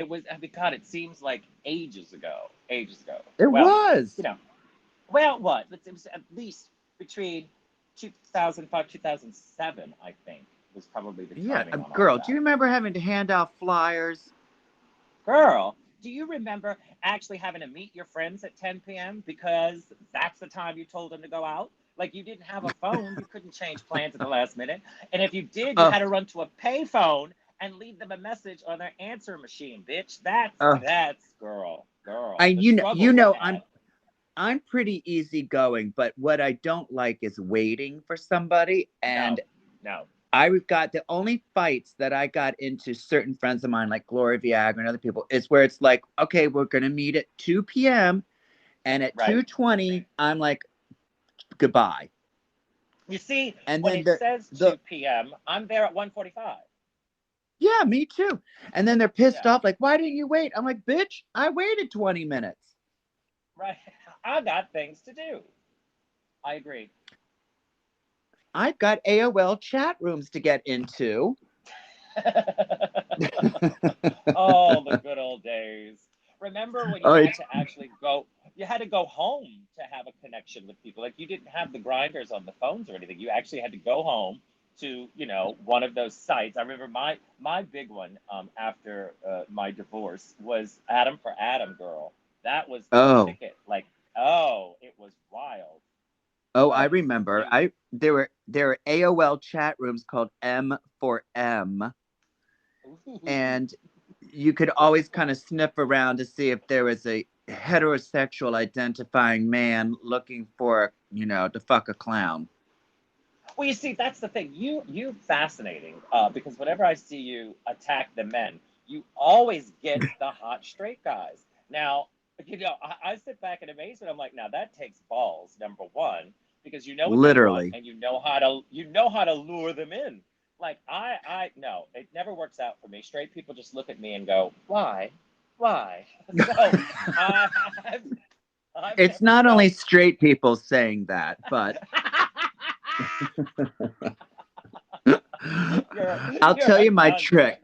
I mean, God, it seems like ages ago. Ages ago. It Well, was. you know, well, what? It was at least between 2005, 2007, I think, was probably the Yeah, timing on all of girl, do that. you remember having to hand out flyers? Girl, do you remember actually having to meet your friends at 10 p.m. because that's the time you told them to go out? Like you didn't have a phone, you couldn't change plans at the last minute. And if you did, you Oh, had to run to a payphone and leave them a message on their answer machine, bitch. oh. That's girl, I girl. The you struggle with know that. I'm pretty easygoing, but what I don't like is waiting for somebody. And No, no. I've got the only fights that I got into certain friends of mine, like Gloria Viagra and other people, is where it's like, okay, we're gonna meet at 2 p.m. and at Right? 2:20, I'm like, goodbye. You see, And when then it says the 2 p.m., I'm there at 1:45. yeah, me too. And then they're pissed Yeah, off, like, why didn't you wait? I'm like, bitch, I waited 20 minutes. right. I got things to do. I agree. I've got AOL chat rooms to get into. Oh, the good old days. Remember when you Oh, had it's to actually go, you had to go home to have a connection with people. Like you didn't have the grinders on the phones or anything. You actually had to go home to, one of those sites. I remember my big one after my divorce was Adam for Adam Girl. That was the oh. ticket. Like, oh, it was wild. Oh, I Oh, remember. it I there were AOL chat rooms called M for M, ooh, and you could always kind of sniff around to see if there was a heterosexual identifying man looking for, to fuck a clown. well, you see, that's the thing. You fascinating because whenever I see you attack the men, you always get the hot straight guys. Now, I sit back in amazement. I'm like, now that takes balls. Number one, because you know what they want Literally. and you know how to lure them in. Like I no, it never works out for me. Straight people just look at me and go, why? So I, I've I've It's never not only felt. straight people saying that, but you're I'll you're tell a you my cunt. trick.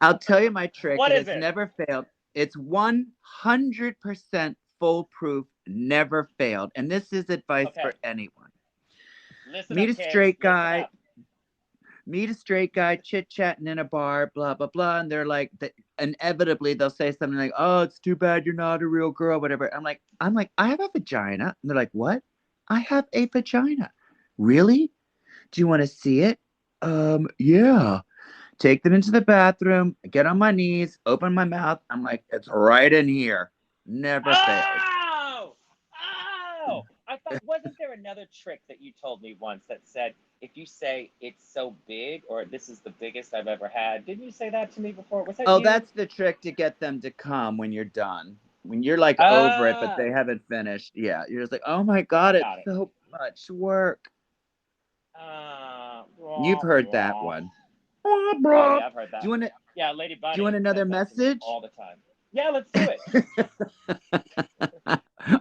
I'll tell you my trick. What It is has it? never failed. It's 100% foolproof, never failed. And this is advice for Okay, anyone. listen Meet up, a kids. straight Listen guy, up. chit chatting in a bar, blah, blah, blah. And they're like, inevitably, they'll say something like, oh, it's too bad you're not a real girl, whatever. I'm like, I have a vagina. And they're like, what? I have a vagina. Really? Do you want to see it? Yeah. Take them into the bathroom, get on my knees, open my mouth. I'm like, it's right in here. Never fails. Oh! Oh! I thought, wasn't there another trick that you told me once that said, if you say it's so big or this is the biggest I've ever had? Didn't you say that to me before? Was that Oh, you? that's the trick to get them to come when you're done. When you're like over it, but Ah, they haven't finished. Yeah, you're just like, oh my God, it's got it. so much work. You've Wah, heard that wah. one. Oh, Do yeah, I've heard you that. want to? Yeah, Lady Do you want Bunny another says that to me message? all the time. Yeah, let's do it.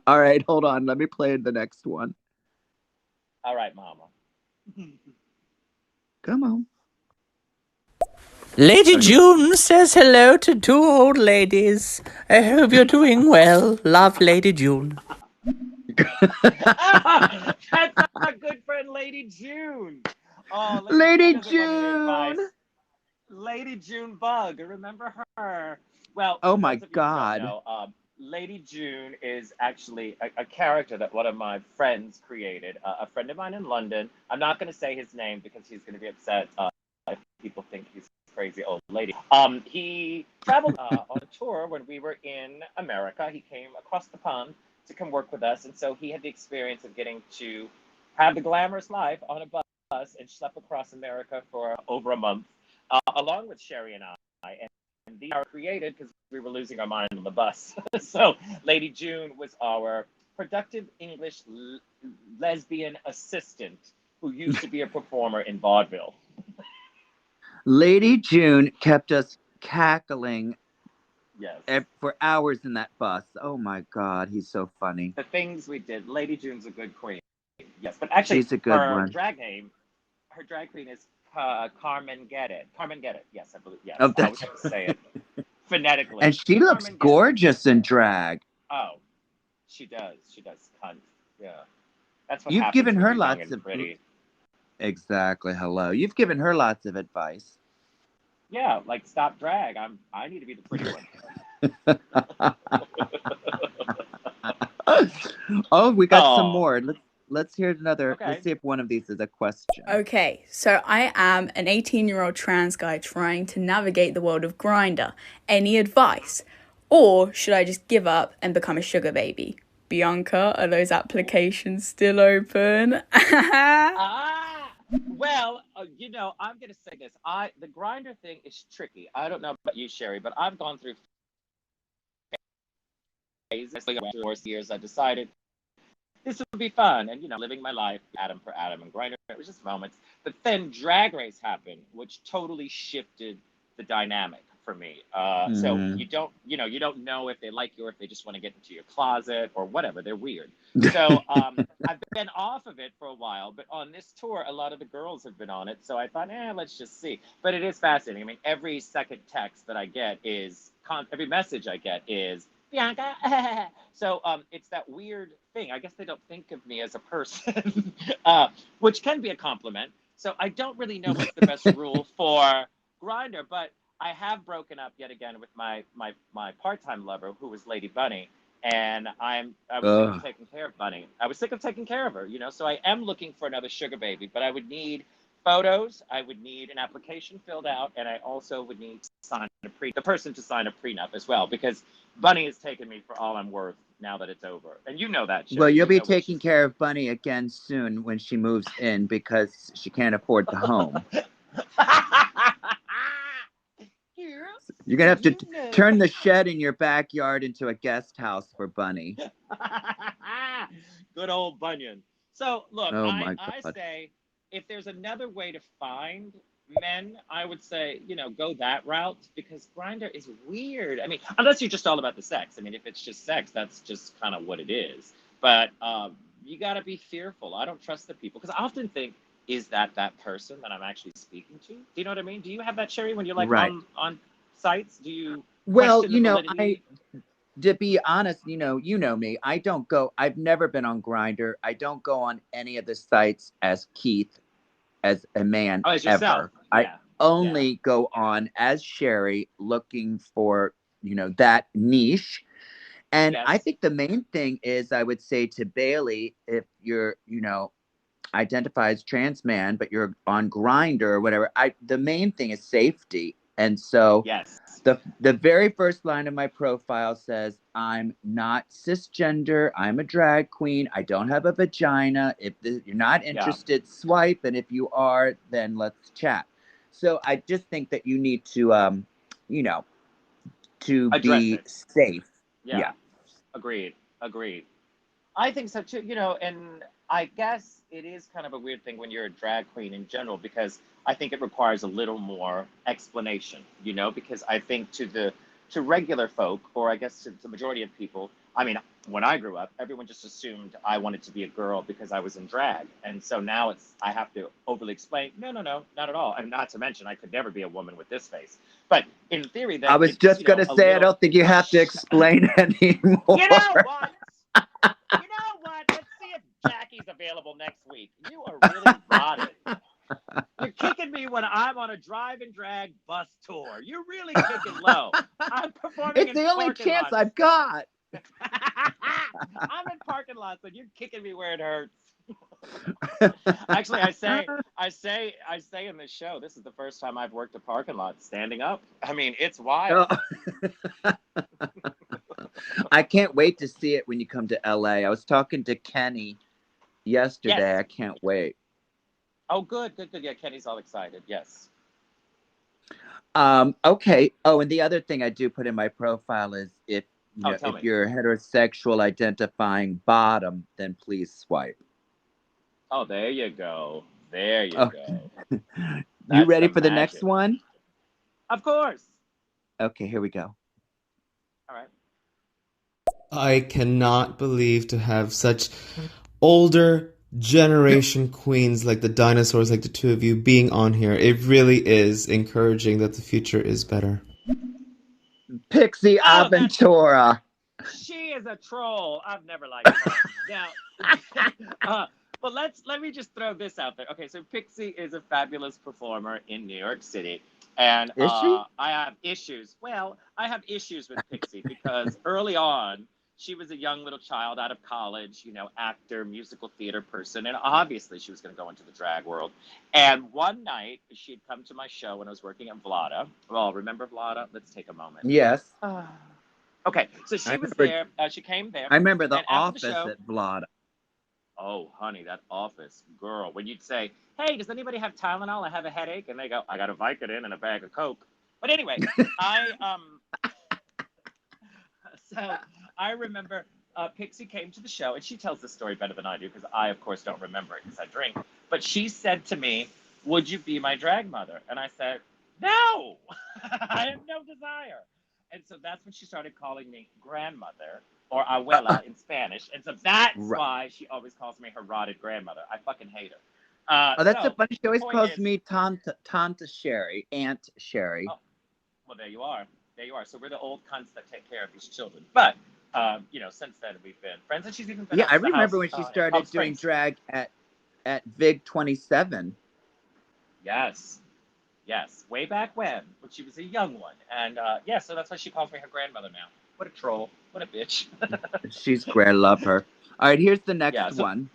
All right, hold on. Let me play the next one. All right, Mama. Come on. Lady Okay. June says hello to two old ladies. I hope you're doing well. Love, Lady June. That's our good friend Lady June. Oh, let's see who Lady doesn't want any June. advice. Lady June Bug, remember her? Well, Oh for my those of you who don't God. know, Lady June is actually a character that one of my friends created. A friend of mine in London. I'm not going to say his name because he's going to be upset if people think he's a crazy old lady. He traveled on a tour when we were in America. He came across the pond to come work with us, and so he had the experience of getting to have the glamorous life on a bus and schlep across America for over a month, along with Sherry and I. And these are created because we were losing our mind on the bus. So Lady June was our productive English lesbian assistant who used to be a performer in vaudeville. Lady June kept us cackling Yes. for hours in that bus. Oh my God, he's so funny. The things we did. Lady June's a good queen. Yes, but actually, She's a good one. her drag queen is Carmen Get It. Carmen Get It. Yes, I believe. Oh, Yes, I always that's have to say it. phonetically. And she looks Carmen gets it. gorgeous in drag. Oh, she does. She does. Cunt. Yeah. That's what You've happens given when her you're young lots and of pretty. exactly. Hello. You've given her lots of advice. Yeah, like stop drag. I need to be the pretty one. Oh, we got some Oh, more. Let's hear another. Let's okay. see if one of these is a question. Okay, so I am an 18-year-old trans guy trying to navigate the world of Grindr. Any advice? Or should I just give up and become a sugar baby? Bianca, are those applications still open? Ah, well, I'm gonna say this. The grinder thing is tricky. I don't know about you, Sherry, but I've gone through phases. Like, after 4 years, I decided this would be fun, and living my life, Adam for Adam and Grinder. It was just moments. But then Drag Race happened, which totally shifted the dynamic for me. So Mm. you don't know if they like you or if they just want to get into your closet or whatever. They're weird. So I've been off of it for a while, but on this tour, a lot of the girls have been on it. So I thought, let's just see. But it is fascinating. I mean, every second text that I get every message I get is Bianca. So it's that weird thing. I guess they don't think of me as a person, which can be a compliment. So I don't really know what's the best rule for Grinder, but I have broken up yet again with my part-time lover, who was Lady Bunny, and I was sick of Ugh. taking care of Bunny. I was sick of taking care of her, So I am looking for another sugar baby, but I would need photos, I would need an application filled out, and I also would need to sign the person to sign a prenup as well, because Bunny has taken me for all I'm worth now that it's over, and you know that, Well, Sherry. you'll You be know what taking she's. care of Bunny again soon when she moves in because she can't afford the home. You're gonna have to turn the shed in your backyard into a guest house for Bunny. Good old Bunyan. So look, Oh I my I God. say if there's another way to find men, I would say go that route because Grinder is weird. I mean, unless you're just all about the sex. I mean, if it's just sex, that's just kind of what it is. But you got to be fearful. I don't trust the people because I often think, is that person that I'm actually speaking to? Do you know what I mean? Do you have that, Sherry, when you're like Right. on sites? Do you Well, question the validity? to be honest, you know me. I've never been on Grinder. I don't go on any of the sites as Keith, as a man Oh, as yourself. ever. I Yeah. Yeah. only go on as Sherry looking for, that niche. And I Yes. think the main thing is I would say to Bailey, if you're, identify as trans man, but you're on Grinder or whatever, the main thing is safety. And so Yes. the very first line of my profile says, I'm not cisgender. I'm a drag queen. I don't have a vagina. If you're not Yeah. interested, swipe. And if you are, then let's chat. So I just think that you need to, you know, to Address be it. safe. Yeah. Yeah. Agreed. Agreed. I think so too, and I guess it is kind of a weird thing when you're a drag queen in general because I think it requires a little more explanation, because I think to regular folk, or I guess to the majority of people, I mean, when I grew up, everyone just assumed I wanted to be a girl because I was in drag. And so now I have to overly explain, no, no, no, not at all. And not to mention I could never be a woman with this face. But in theory I that was it's, just going to a say, I little don't think you have to explain anymore. You know what? You know what? Let's see if Jackie's available next week. You are really rotted. You're kicking me when I'm on a drive and drag bus tour. You're really kicking low. I'm performing It's in the only parking chance lots. I've got. I'm in parking lots and you're kicking me where it hurts. Actually, I say in the show, this is the first time I've worked a parking lot standing up. I mean, it's wild. I can't wait to see it when you come to LA. I was talking to Kenny yesterday. Yes. I can't wait. Oh, good. Yeah, Kenny's all excited. Yes. Okay. Oh, and the other thing I do put in my profile is if Tell if me. you're heterosexual identifying bottom, then please swipe. Oh, there you go. There you Okay. go. You ready the for the magic. next one? Of course. Okay, here we go. All right. I cannot believe to have such older generation queens like the dinosaurs, like the two of you, being on here. It really is encouraging that the future is better. Pixie Oh, Aventura. she is a troll. I've never liked her. Now, but let me just throw this out there. Okay, so Pixie is a fabulous performer in New York City, and Is she? I have issues. Well, I have issues with Pixie because early on she was a young little child out of college, actor, musical theater person, and obviously she was going to go into the drag world. And one night she'd come to my show when I was working at Vlada. Well, remember Vlada? Let's take a moment. Yes. Okay, so I she was remember. there. She came there, I remember The and after the Office show, at Vlad. oh, honey, that office girl. When you'd say, "Hey, does anybody have Tylenol? I have a headache," and they go, "I got a Vicodin and a bag of Coke." But anyway, so I remember Pixie came to the show, and she tells this story better than I do because I, of course, don't remember it because I drink. But she said to me, "Would you be my drag mother?" And I said, "No, I have no desire." And so that's when she started calling me grandmother or abuela in Spanish. And so that's Right. why she always calls me her rotted grandmother. I fucking hate her. Oh, that's so So funny. She the always point calls is, me Tanta Sherry, Aunt Sherry. oh, well, there you are. There you are. So we're the old cunts that take care of these children. But, since then we've been friends. And she's even been Yeah, out I to the remember house when she in Palm started doing Springs. drag at Vig 27. Yes. Yes. Way back when she was a young one. And, so that's why she calls me her grandmother now. What a troll. What a bitch. She's great. I love her. All right, here's the next Yeah, so, one.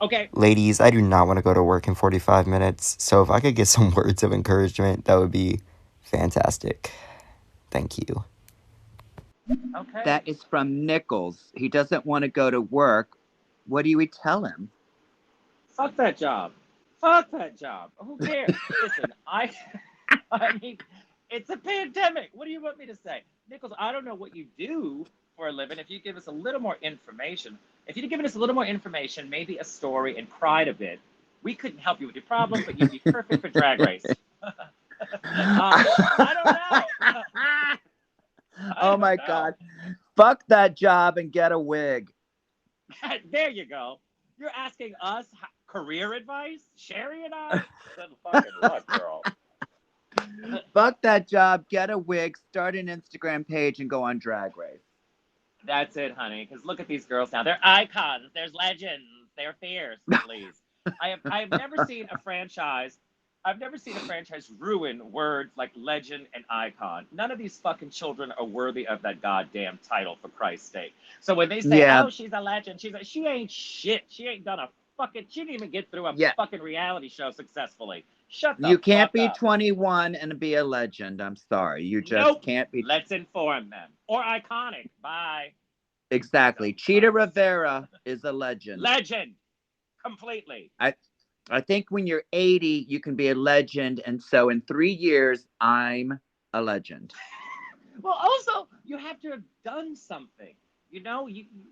okay. Ladies, I do not want to go to work in 45 minutes, so if I could get some words of encouragement, that would be fantastic. Thank you. Okay. That is from Nichols. He doesn't want to go to work. What do we tell him? Fuck that job. Fuck that job. Who cares? Listen, I mean, it's a pandemic. What do you want me to say? Nichols, I don't know what you do for a living. If you give us a little more information, if you'd given us a little more information, maybe a story, and cried a bit, we couldn't help you with your problem, but you'd be perfect for Drag Race. I don't know. Oh my God. Fuck that job and get a wig. There you go. You're asking us career advice? Sherry and I? Good fucking luck, girl. Fuck that job, get a wig, start an Instagram page, and go on Drag Race. That's it, honey. Because look at these girls now. They're icons. They're legends. They're fierce. Please. I've never seen a franchise. I've never seen a franchise ruin words like legend and icon. None of these fucking children are worthy of that goddamn title, for Christ's sake. So when they say, Yeah. "Oh, she's a legend," she ain't shit. She ain't done a fucking. She didn't even get through a Yeah. fucking reality show successfully. Shut the You can't fuck be up. 21 and be a legend. I'm sorry. You just Nope. can't be. Let's inform them. Or iconic. Bye. Exactly. Cheetah Rivera is a legend. Legend. Completely. I think when you're 80, you can be a legend. And so in 3 years, I'm a legend. Well, also, you have to have done something. You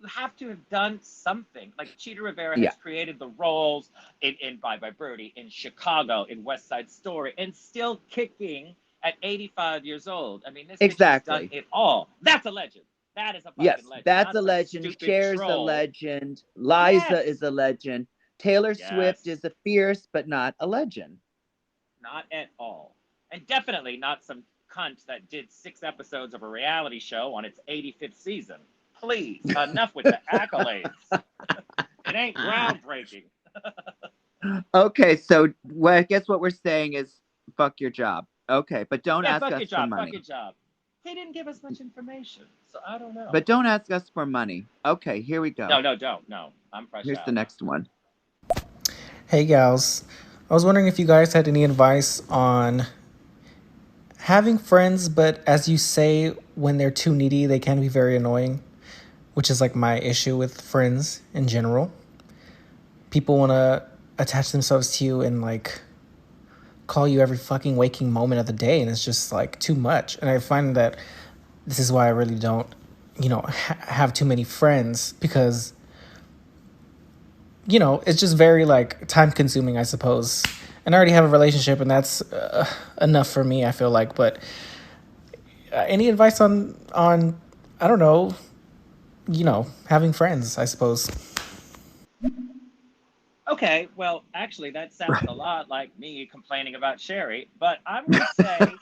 have to have done something. Like Cheetah Rivera has created the roles in Bye Bye Birdie, in Chicago, in West Side Story, and still kicking at 85 years old. I mean, this bitch has done it all. That's a legend. That is a fucking legend. That's a legend. Cher's a legend. Liza is a legend. Taylor Swift is a fierce, but not a legend. Not at all. And definitely not some cunt that did 6 episodes of a reality show on its 85th season. Please, enough with the accolades. It ain't groundbreaking. Okay, so I guess what we're saying is fuck your job. Okay, but don't ask us for money. Fuck your job. He didn't give us much information, so I don't know. But don't ask us for money. Okay, here we go. No, don't. No, I'm fresh Here's the next one. Hey gals, I was wondering if you guys had any advice on having friends, but as you say, when they're too needy, they can be very annoying, which is like my issue with friends in general. People want to attach themselves to you and like call you every fucking waking moment of the day, and it's just like too much. And I find that this is why I really don't, have too many friends, because it's just very like time consuming, I suppose. And I already have a relationship, and that's enough for me, I feel like. But any advice on I don't know, having friends, I suppose. Okay, well, actually, that sounds a lot like me complaining about Sherry, but I'm going to say,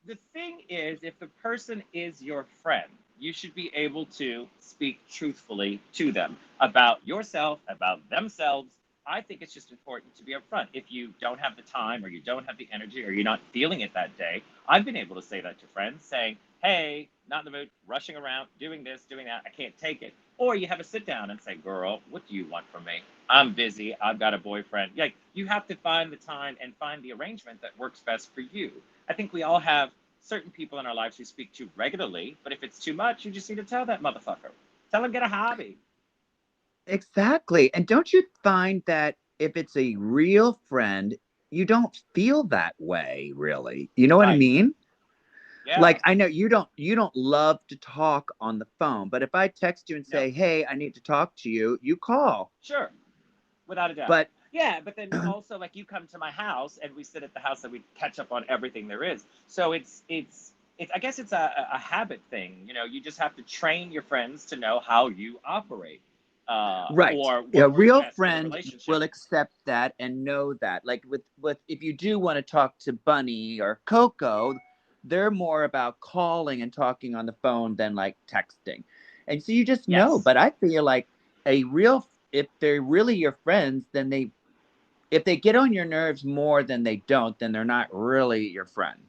the thing is, if the person is your friend, you should be able to speak truthfully to them about yourself, about themselves. I think it's just important to be upfront. If you don't have the time or you don't have the energy or you're not feeling it that day, I've been able to say that to friends, saying, hey, not in the mood, rushing around, doing this, doing that, I can't take it. Or you have a sit down and say, girl, what do you want from me? I'm busy, I've got a boyfriend. Like, you have to find the time and find the arrangement that works best for you. I think we all have certain people in our lives we speak to regularly, but if it's too much, you just need to tell that motherfucker. Tell him get a hobby. Exactly. And don't you find that if it's a real friend, you don't feel that way, really? You know what I Right. mean? Yeah. Like I know you don't love to talk on the phone, but if I text you and No. say, "Hey, I need to talk to you," you call. Sure. Without a doubt. But Yeah, but then also like you come to my house and we sit at the house and we catch up on everything there is. So it's I guess it's a habit thing. You know, you just have to train your friends to know how you operate, right. or A what works real best for the friend relationship. will accept that and know that. Like with if you do want to talk to Bunny or Coco, they're more about calling and talking on the phone than like texting. And so you just know, Yes. but I feel like a real if they're really your friends, then they if they get on your nerves more than they don't, then they're not really your friend.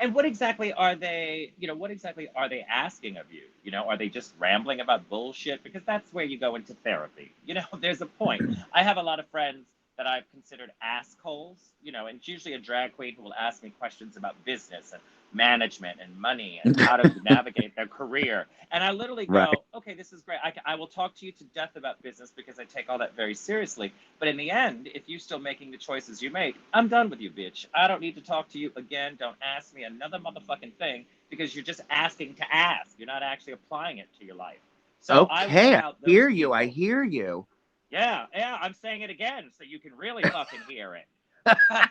And what exactly are they, what exactly are they asking of you? Are they just rambling about bullshit? Because that's where you go into therapy. There's a point. I have a lot of friends that I've considered assholes, and it's usually a drag queen who will ask me questions about business and management and money and how to navigate their career. And I literally Right. go, okay, this is great. I will talk to you to death about business because I take all that very seriously. But in the end, if you're still making the choices you make, I'm done with you, bitch. I don't need to talk to you again. Don't ask me another motherfucking thing because you're just asking to ask. You're not actually applying it to your life. So I weed Okay, I out hear those you. I people. hear you. Yeah, yeah, I'm saying it again so you can really fucking hear it. But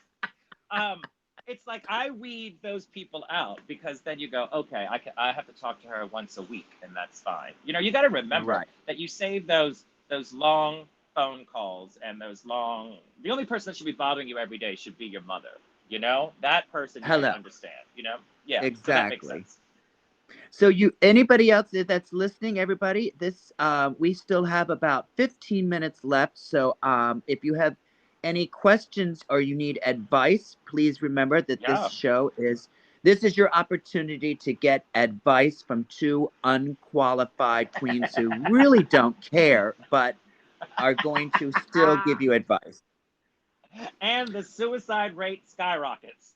um, it's like I weed those people out because then you go, okay, I have to talk to her once a week and that's fine. You got to remember Right. that you save those long phone calls and those long. The only person that should be bothering you every day should be your mother. That person you should Hello. understand. Yeah. So that makes Exactly. sense. So you anybody else that's listening, everybody, this we still have about 15 minutes left. So if you have any questions or you need advice, please remember that Yeah. this is your opportunity to get advice from two unqualified queens who really don't care, but are going to still give you advice. And the suicide rate skyrockets.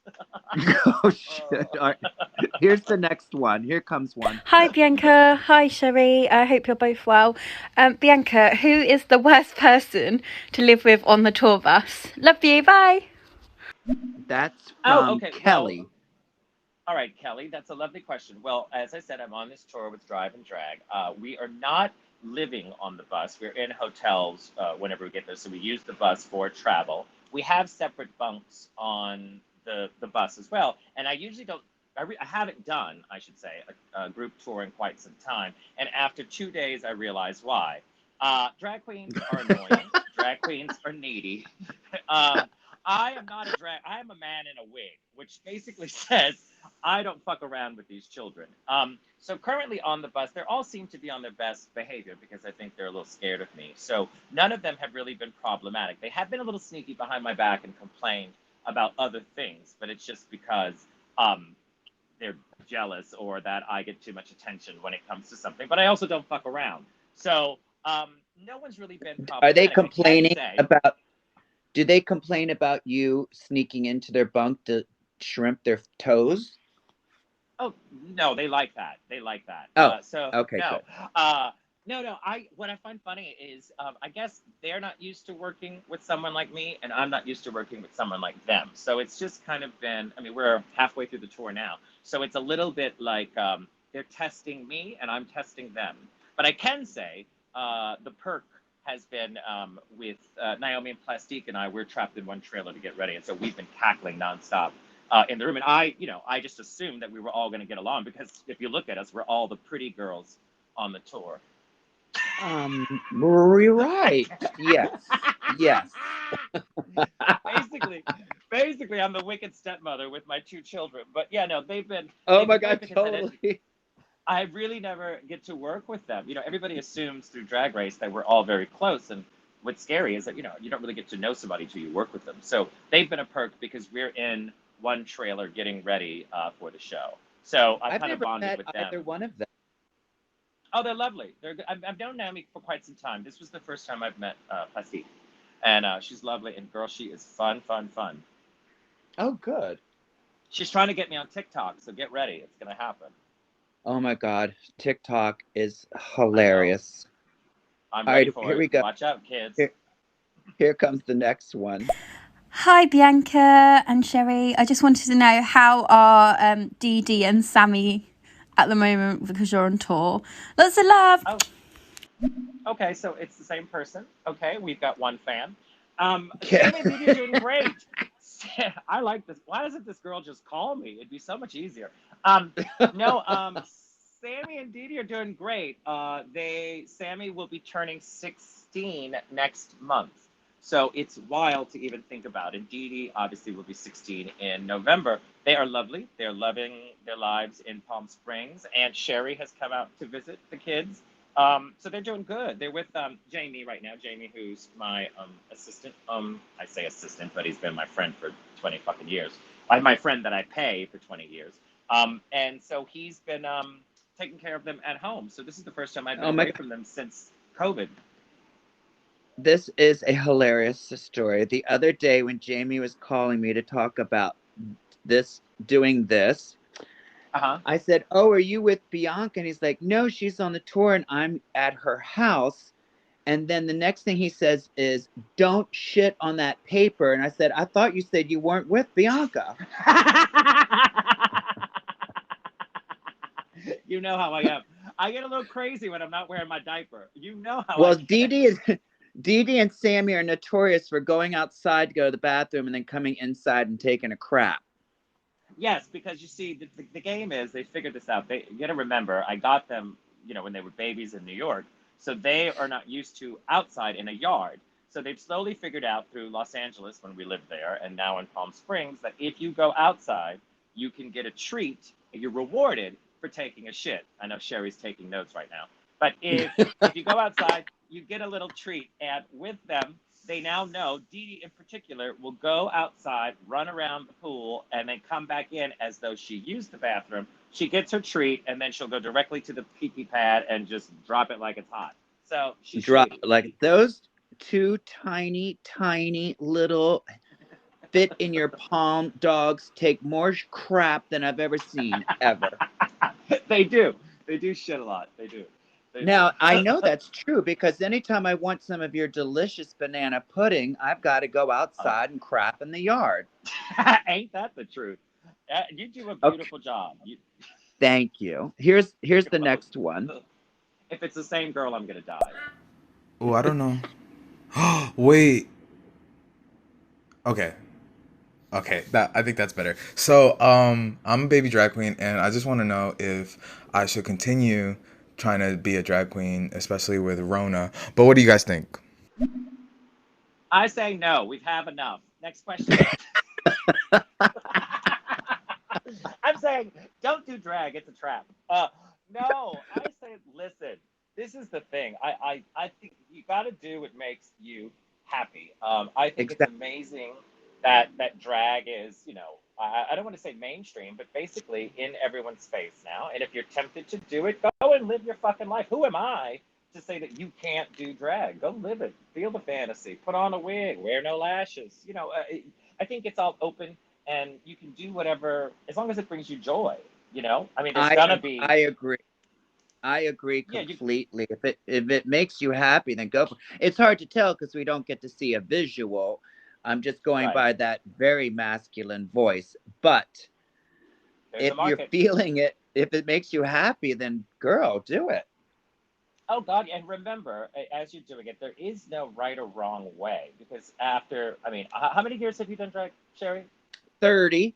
Oh shit. All right. Here's the next one. Here comes one. Hi, Bianca. Hi, Sherry. I hope you're both well. Bianca, who is the worst person to live with on the tour bus? Love you. Bye. That's Oh, from okay. Well, Kelly. all right, Kelly, that's a lovely question. Well, as I said, I'm on this tour with Drive and Drag. We are not living on the bus. We're in hotels whenever we get there, so we use the bus for travel. We have separate bunks on the bus as well, and I usually don't. I haven't done, I should say, a group tour in quite some time. And after 2 days, I realized why. Drag queens are annoying. Drag queens are needy. um, I am not a drag. I am a man in a wig, which basically says I don't fuck around with these children. So currently on the bus, they all seem to be on their best behavior because I think they're a little scared of me. So none of them have really been problematic. They have been a little sneaky behind my back and complained about other things, but it's just because um, they're jealous or that I get too much attention when it comes to something. But I also don't fuck around. So no one's really been Are they problematic. I can complaining say, about do they complain about you sneaking into their bunk to shrimp their toes? oh no, they like that. They like that. Oh, So okay, no, good. no. I what I find funny is I guess they're not used to working with someone like me, and I'm not used to working with someone like them. So it's just kind of been. I mean, we're halfway through the tour now, so it's a little bit like they're testing me and I'm testing them. But I can say the perk has been with Naomi and Plastique and I. We're trapped in one trailer to get ready, and so we've been cackling nonstop in the room. And I just assumed that we were all going to get along because if you look at us, we're all the pretty girls on the tour. You're right. Yes. Yes. basically, I'm the wicked stepmother with my two children. But yeah, no, Oh they've my been great God, because totally. I really never get to work with them. Everybody assumes through Drag Race that we're all very close, and what's scary is that you don't really get to know somebody till you work with them. So they've been a perk because we're in one trailer getting ready for the show. So I've I've kind of never bonded met with either them. one of them. Oh, they're lovely. They're good. I've known Naomi for quite some time. This was the first time I've met Plastique, and she's lovely. And girl, she is fun, fun, fun. Oh, good. She's trying to get me on TikTok, so get ready. It's gonna happen. Oh my God, TikTok is I know. hilarious. I'm All ready right, for here it. we go. Watch out, kids. Here comes the next one. Hi, Bianca and Sherry. I just wanted to know how are Dee Dee and Sammy at the moment because you're on tour. Lots of love. Oh, okay. So it's the same person. Okay, we've got one fan. Yeah. Sammy and Didi are doing great. I like this. Why doesn't this girl just call me? It'd be so much easier. No. Sammy and Didi are doing great. Sammy will be turning 16 next month. So it's wild to even think about. And Didi obviously will be 16 in November. They are lovely. They're loving their lives in Palm Springs. And Sherry has come out to visit the kids. So they're doing good. They're with Jamie right now. Jamie, who's my assistant. I say assistant, but he's been my friend for 20 fucking years. My friend that I pay for 20 years. And so he's been taking care of them at home. So this is the first time I've been Oh my away God. from them since COVID. This is a hilarious story. The other day when Jamie was calling me to talk about doing this, Uh-huh. I said, "Oh, are you with Bianca?" And he's like, "No, she's on the tour and I'm at her house." And then the next thing he says is, "Don't shit on that paper." And I said, "I thought you said you weren't with Bianca." You know how I am. I get a little crazy when I'm not wearing my diaper. You know how I Well, get. Dee Dee and Sammy are notorious for going outside to go to the bathroom and then coming inside and taking a crap. Yes, because you see, the game is they figured this out. You got to remember, I got them, when they were babies in New York, so they are not used to outside in a yard. So they've slowly figured out through Los Angeles when we lived there, and now in Palm Springs, that if you go outside, you can get a treat. You're rewarded for taking a shit. I know Sherry's taking notes right now, but if you go outside, you get a little treat, and with them, they now know Dee Dee in particular will go outside, run around the pool, and then come back in as though she used the bathroom. She gets her treat, and then she'll go directly to the pee pad and just drop it like it's hot. So she's Drop shady. like those two tiny, tiny little fit in your palm dogs take more crap than I've ever seen ever. They do. They do shit a lot. They do. They do. Now, I know that's true because anytime I want some of your delicious banana pudding, I've got to go Oh, outside and crap in the yard. ain't that the truth? You do a Okay, beautiful job. thank you. Here's You're the welcome. next one. If it's the same girl, I'm gonna die. Oh, I don't know. Wait. Okay. Okay. That I think that's better. So, I'm a baby drag queen, and I just want to know if I should continue trying to be a drag queen, especially with Rona. But what do you guys think? I say no. We've have enough. Next question. I'm saying don't do drag. It's a trap. No, I say listen. This is the thing. I think you got to do what makes you happy. I think it's Exactly. amazing that drag is, I don't want to say mainstream, but basically in everyone's face now. And if you're tempted to do it, go and live your fucking life. Who am I to say that you can't do drag? Go live it. Feel the fantasy. Put on a wig. Wear no lashes. I think it's all open and you can do whatever as long as it brings you joy. I mean, there's gonna be I agree. I agree yeah, you completely. If it makes you happy, then go for it. It's hard to tell because we don't get to see a visual. I'm just going right. by that very masculine voice. But There's a if you're market. feeling it, if it makes you happy, then girl, do it. Oh God, and remember, as you're doing it, there is no right or wrong way because I mean, how many years have you done drag, Sherry? 30.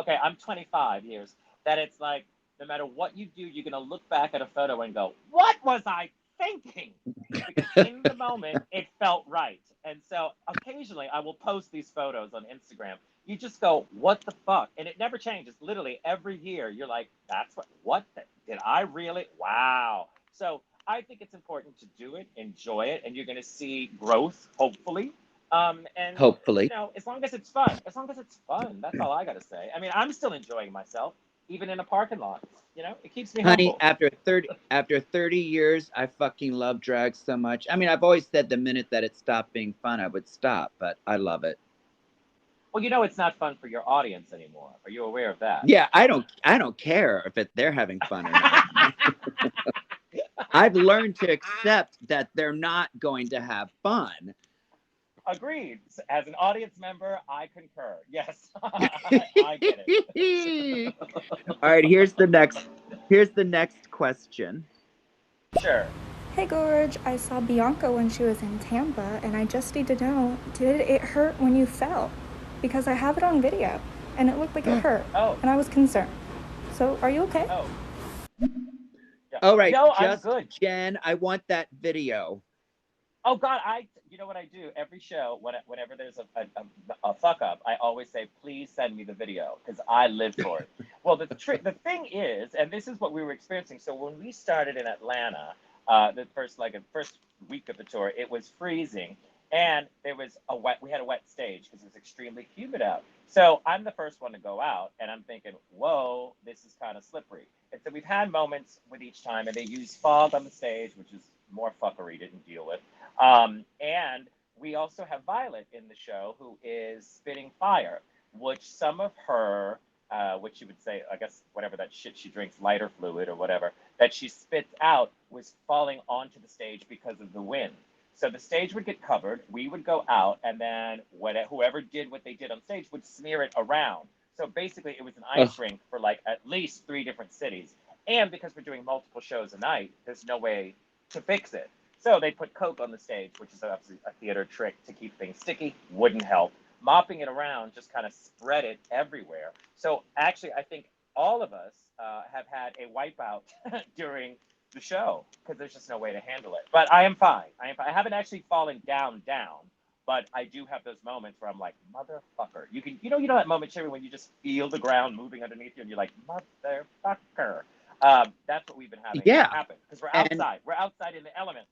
Okay, I'm 25 years. That it's like no matter what you do, you're gonna look back at a photo and go, "What was I thinking? Because in the moment, it felt right. And so occasionally I will post these photos on Instagram. You just go, what the fuck? And it never changes. Literally every year, you're like, that's what did I really? Wow. So I think it's important to do it, enjoy it, and you're going to see growth, hopefully. And, Hopefully. as long as it's fun, that's all I got to say. I mean, I'm still enjoying myself, even in a parking lot. It keeps me Honey, humble. after 30 years, I fucking love drag so much. I mean, I've always said the minute that it stopped being fun, I would stop, but I love it. Well, it's not fun for your audience anymore. Are you aware of that? Yeah, I don't care if they're having fun or not. I've learned to accept that they're not going to have fun. Agreed. As an audience member, I concur. Yes, I get it. All right, here's the next question. Sure. Hey Gorge, I saw Bianca when she was in Tampa, and I just need to know, did it hurt when you fell? Because I have it on video, and it looked like it hurt, Oh. and I was concerned. So, are you okay? Oh. Yeah. All right, No, I'm just good. Jen, I want that video. Oh God, you know what I do every show whenever there's a fuck up, I always say, please send me the video because I live for it. Well, the thing is, and this is what we were experiencing. So when we started in Atlanta, the first week of the tour, it was freezing, and we had a wet stage because it was extremely humid out. So I'm the first one to go out, and I'm thinking, whoa, this is kind of slippery. And so we've had moments with each time, and they use fog on the stage, which is more fuckery to deal with. And we also have Violet in the show, who is spitting fire, which some of her, which you would say, I guess, whatever that shit she drinks, lighter fluid or whatever, that she spits out was falling onto the stage because of the wind. So the stage would get covered, we would go out, and then whoever did what they did on stage would smear it around. So basically, it was an ice rink for like at least 3 different cities. And because we're doing multiple shows a night, there's no way to fix it. So they put Coke on the stage, which is obviously a theater trick to keep things sticky, wouldn't help. Mopping it around just kind of spread it everywhere. So actually, I think all of us have had a wipeout during the show because there's just no way to handle it. But I am fine. I haven't actually fallen down, but I do have those moments where I'm like, motherfucker. You know that moment, Sherry, when you just feel the ground moving underneath you and you're like, motherfucker. That's what we've been having happen because we're outside. We're outside in the elements.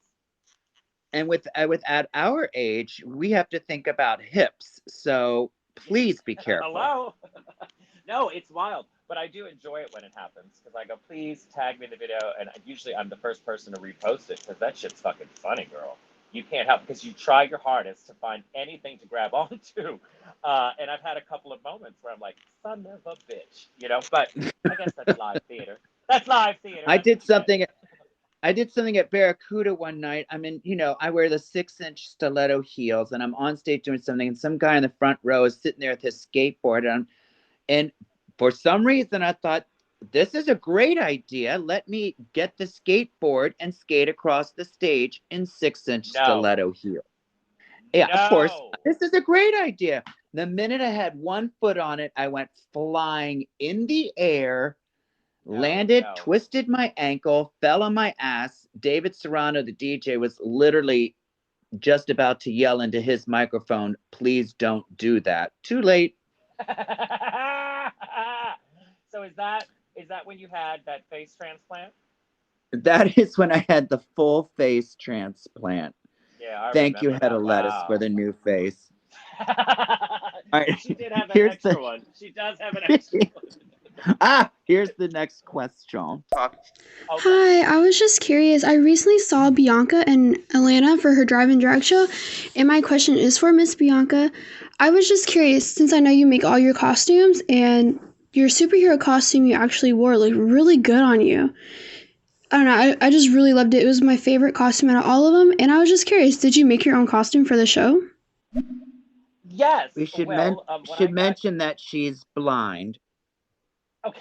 And at our age, we have to think about hips. So please be careful. Hello? No, it's wild. But I do enjoy it when it happens because I go, please tag me in the video. And usually I'm the first person to repost it because that shit's fucking funny, girl. You can't help because you try your hardest to find anything to grab onto. And I've had a couple of moments where I'm like, son of a bitch, but I guess that's live theater. That's live theater. I did something at Barracuda one night. I mean, I wear the 6-inch stiletto heels and I'm on stage doing something and some guy in the front row is sitting there with his skateboard and for some reason I thought, this is a great idea. Let me get the skateboard and skate across the stage in 6-inch stiletto heel. Yeah, of course. This is a great idea. The minute I had one foot on it, I went flying in the air. Landed, twisted my ankle, fell on my ass. David Serrano, the DJ, was literally just about to yell into his microphone, please don't do that. Too late. So is that when you had that face transplant? That is when I had the full face transplant. Yeah, Thank you, Hedda Lettuce, for the new face. All right. She did have an extra one. She does have an extra one. Here's the next question. Hi, I was just curious. I recently saw Bianca in Atlanta for her drive-in drag show, and my question is for Miss Bianca. I was just curious, since I know you make all your costumes, and your superhero costume you actually wore looked really good on you. I don't know, I just really loved it. It was my favorite costume out of all of them, and I was just curious, did you make your own costume for the show? Yes. We should mention that she's blind. Okay.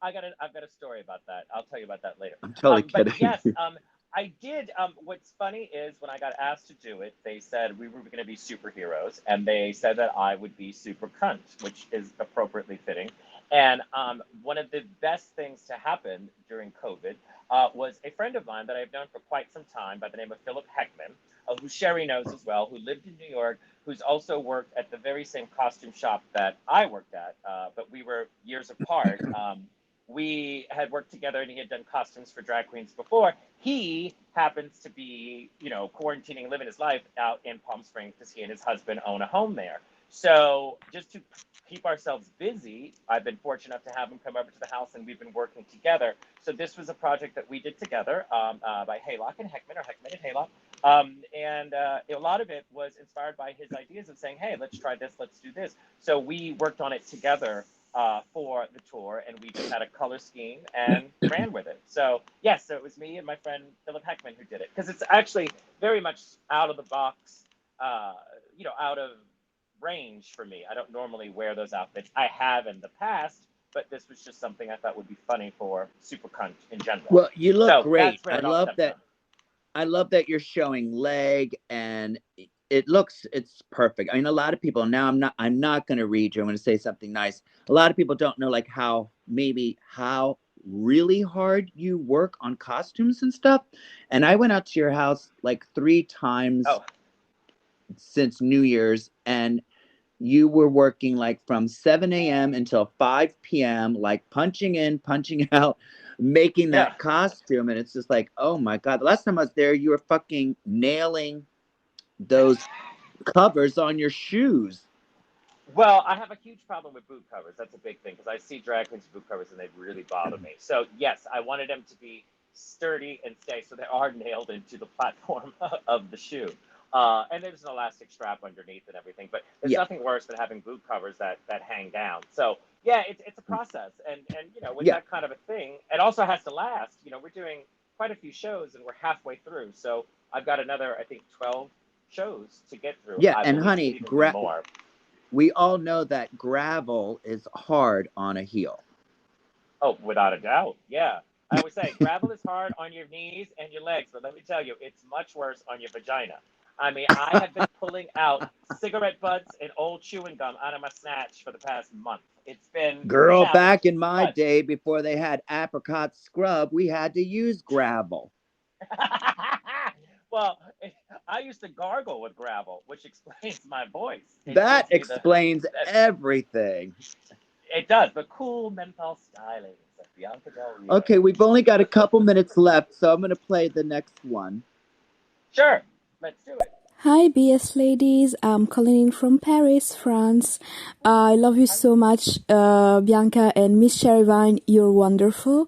I've got a story about that. I'll tell you about that later. I'm totally kidding. But yes, I did. What's funny is when I got asked to do it, they said we were going to be superheroes, and they said that I would be super cunt, which is appropriately fitting. And one of the best things to happen during COVID was a friend of mine that I've known for quite some time by the name of Philip Heckman, who Sherry knows as well, who lived in New York, who's also worked at the very same costume shop that I worked at, but we were years apart. We had worked together and he had done costumes for drag queens before. He happens to be, quarantining, living his life out in Palm Springs because he and his husband own a home there. So just to keep ourselves busy, I've been fortunate enough to have him come over to the house and we've been working together. So this was a project that we did together by Haylock and Heckman, or Heckman and Haylock. And a lot of it was inspired by his ideas of saying, hey, let's try this, let's do this. So we worked on it together for the tour, and we just had a color scheme and ran with it. So yes, so it was me and my friend Philip Heckman who did it, because it's actually very much out of the box, out of range for me. I don't normally wear those outfits. I have in the past, but this was just something I thought would be funny for Super Cunt in general. Well, you look So great. that's where it all stemmed from. I love that you're showing leg, and it's perfect. I mean, a lot of people, now I'm not going to read you. I'm going to say something nice. A lot of people don't know like how really hard you work on costumes and stuff. And I went out to your house like 3 times since New Year's, and you were working like from 7 a.m. until 5 p.m., like punching in, punching out, making that costume. And it's just like, oh my God. The last time I was there, you were fucking nailing those covers on your shoes. Well, I have a huge problem with boot covers. That's a big thing, because I see drag queens boot covers and they really bother me. So yes, I wanted them to be sturdy and stay, so they are nailed into the platform of the shoe. And there's an elastic strap underneath and everything, but there's nothing worse than having boot covers that hang down. So yeah, it's a process, and with that kind of a thing, it also has to last. We're doing quite a few shows and we're halfway through, so I've got another, I think, 12 shows to get through. Yeah, I and believe, honey, even more. We all know that gravel is hard on a heel. Oh, without a doubt. Yeah. I always say gravel is hard on your knees and your legs, but let me tell you, it's much worse on your vagina. I mean, I have been pulling out cigarette butts and old chewing gum out of my snatch for the past month. It's been Girl, back in my day, before they had apricot scrub, we had to use gravel. Well, I used to gargle with gravel, which explains my voice. That explains everything. It does. The cool menthol stylings of Bianca Del Rio. Okay, we've only got a couple minutes left, so I'm going to play the next one. Sure. Let's do it. Hi, BS ladies. I'm calling in from Paris, France. I love you so much, Bianca and Miss Cherryvine. You're wonderful.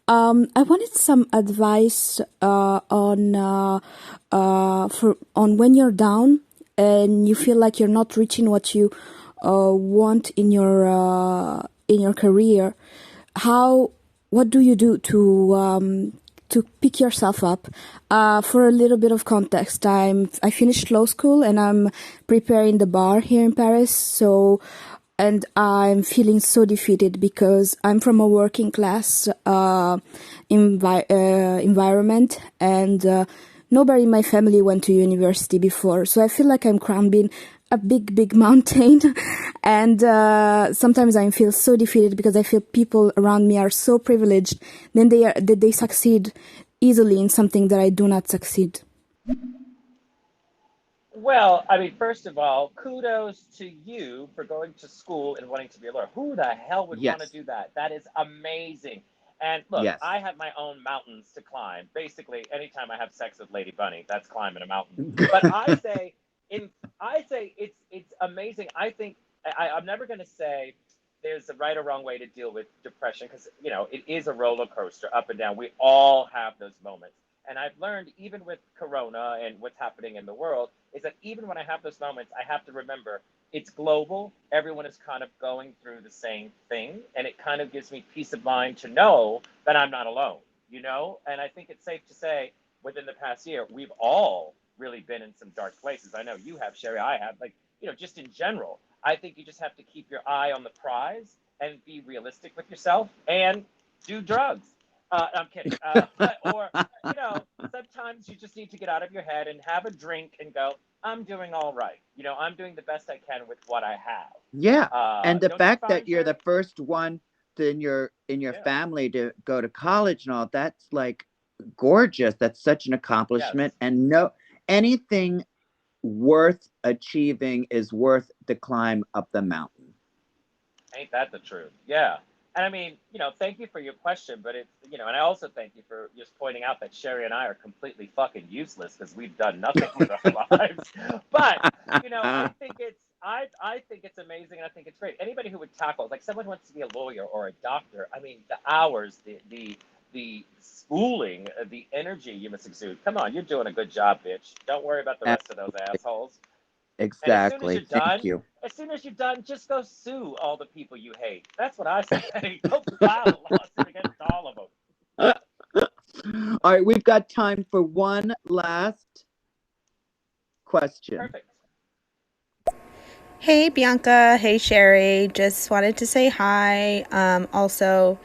I wanted some advice on when you're down and you feel like you're not reaching what you want in your career. What do you do to pick yourself up? For a little bit of context, I finished law school and I'm preparing the bar here in Paris. And I'm feeling so defeated because I'm from a working class environment, and nobody in my family went to university before. So I feel like I'm climbing a big mountain, and sometimes I feel so defeated because I feel people around me are so privileged, then they succeed easily in something that I do not succeed. Well, I mean, first of all, kudos to you for going to school and wanting to be a lawyer. Who the hell would want to do that? That is amazing. And look, I have my own mountains to climb. Basically, anytime I have sex with Lady Bunny, that's climbing a mountain. But I say it's amazing. I think I'm never going to say there's a right or wrong way to deal with depression, because it is a roller coaster up and down. We all have those moments. And I've learned, even with Corona and what's happening in the world, is that even when I have those moments, I have to remember it's global. Everyone is kind of going through the same thing. And it kind of gives me peace of mind to know that I'm not alone, And I think it's safe to say within the past year, we've all really been in some dark places. I know you have, Sherry, I have, just in general. I think you just have to keep your eye on the prize and be realistic with yourself and do drugs. I'm kidding. Sometimes you just need to get out of your head and have a drink and go, I'm doing all right. I'm doing the best I can with what I have. Yeah. And the fact that you're the first one in your Yeah. family to go to college and all, that's like gorgeous. That's such an Yes. accomplishment. And no, anything worth achieving is worth the climb up the mountain. Ain't that the truth? Yeah. And I mean, thank you for your question, but and I also thank you for just pointing out that Sherry and I are completely fucking useless because we've done nothing with our lives. But, I think it's amazing and I think it's great. Anybody who would tackle, like someone who wants to be a lawyer or a doctor, I mean, the hours, the schooling, the energy you must exude. Come on, you're doing a good job, bitch. Don't worry about the rest of those assholes. And Exactly. Thank you. as soon as you're done, just go sue all the people you hate. That's what I say. Go file a lawsuit against all of them. All right, we've got time for one last question. Perfect. Hey Bianca, hey Sherry. Just wanted to say hi. Also,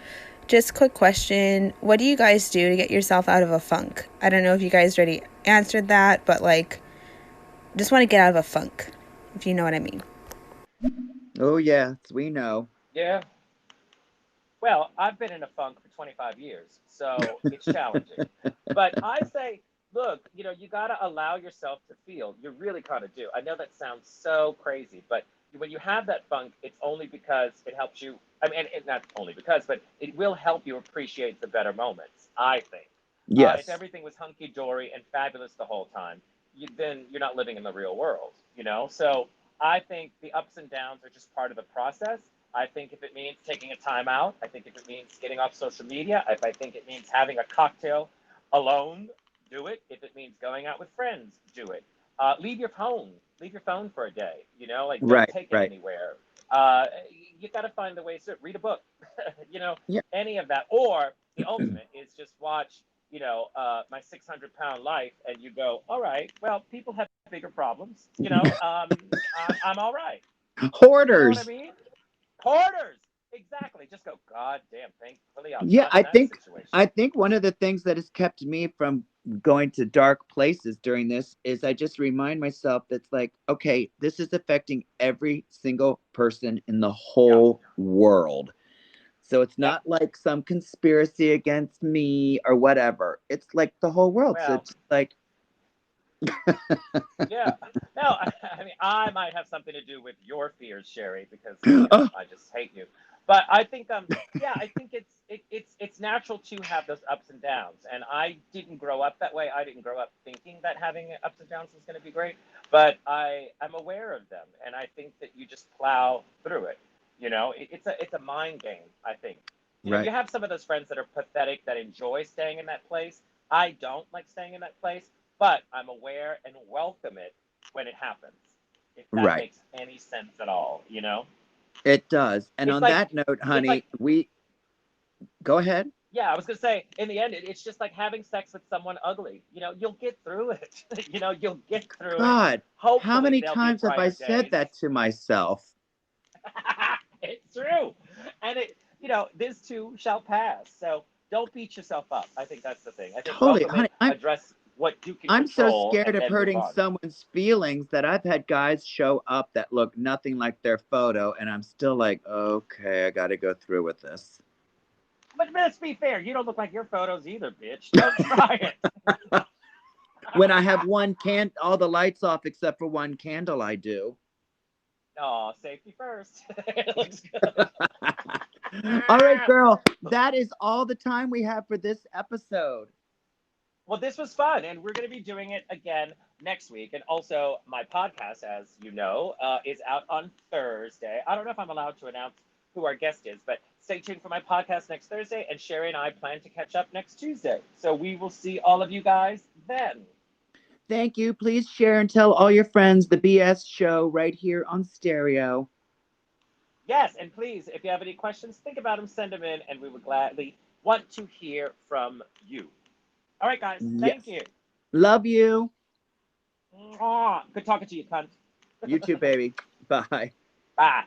just quick question. What do you guys do to get yourself out of a funk? I don't know if you guys already answered that, but just want to get out of a funk, if you know what I mean. Oh, yes, we know. Yeah. Well, I've been in a funk for 25 years, so it's challenging. But I say, look, you got to allow yourself to feel. You really kind of do. I know that sounds so crazy, but when you have that funk, it's only because it helps you. I mean, not only because, but it will help you appreciate the better moments, I think. If Yes. everything was hunky dory and fabulous the whole time, then you're not living in the real world. So I think the ups and downs are just part of the process. I think if it means taking a time out, I think if it means getting off social media, if I think it means having a cocktail alone, do it. If it means going out with friends, do it. Leave your phone. Leave your phone for a day. Don't Right, take it right. anywhere. You got to find the ways to read a book. Yeah. Any of that. Or the ultimate is just watch, my 600-pound life, and you go, all right, well, people have bigger problems. I'm all right. You know what I Hoarders. mean? Hoarders. Exactly. Just go, God damn, thankfully I'm Yeah, not in that situation. I think one of the things that has kept me from going to dark places during this is I just remind myself that's like, okay, this is affecting every single person in the Yeah. whole world. So it's Yep. not like some conspiracy against me or whatever. It's like the whole world. So Well, it's like, yeah. No, I mean, I might have something to do with your fears, Sherry, because oh, I just hate you. But I think, yeah, I think it's natural to have those ups and downs. And I didn't grow up that way. I didn't grow up thinking that having ups and downs was going to be great. But I'm aware of them, and I think that you just plow through it. It's a mind game. I think. You right, have some of those friends that are pathetic that enjoy staying in that place. I don't like staying in that place, but I'm aware and welcome it when it happens, if that right. makes any sense at all. It does. And It's on like that note, it's like honey, we go ahead. yeah, I was gonna say in the end it's just like having sex with someone ugly. You'll get through it. You'll get through it. God, how Hopefully many there'll be times have I brighter said days. that to myself? It's true. And this too shall pass. So don't beat yourself up. I think that's the thing. I think Totally, welcome honey. it, address what you can I'm so control, scared and of then move hurting on. someone's feelings that I've had guys show up that look nothing like their photo, and I'm still like, okay, I got to go through with this. But let's be fair. You don't look like your photos either, bitch. Don't try it. When I have all the lights off except for one candle, I do. Oh, safety first. It looks good. All right, girl. That is all the time we have for this episode. Well, this was fun, and we're going to be doing it again next week. And also, my podcast, as you know, is out on Thursday. I don't know if I'm allowed to announce who our guest is, but stay tuned for my podcast next Thursday. And Sherry and I plan to catch up next Tuesday. So we will see all of you guys then. Thank you. Please share and tell all your friends the BS show right here on stereo. Yes, and please, if you have any questions, think about them, send them in, and we would gladly want to hear from you. All right, guys. Yes. Thank you. Love you. Mwah. Good talking to you, cunt. You too, baby. Bye. Bye.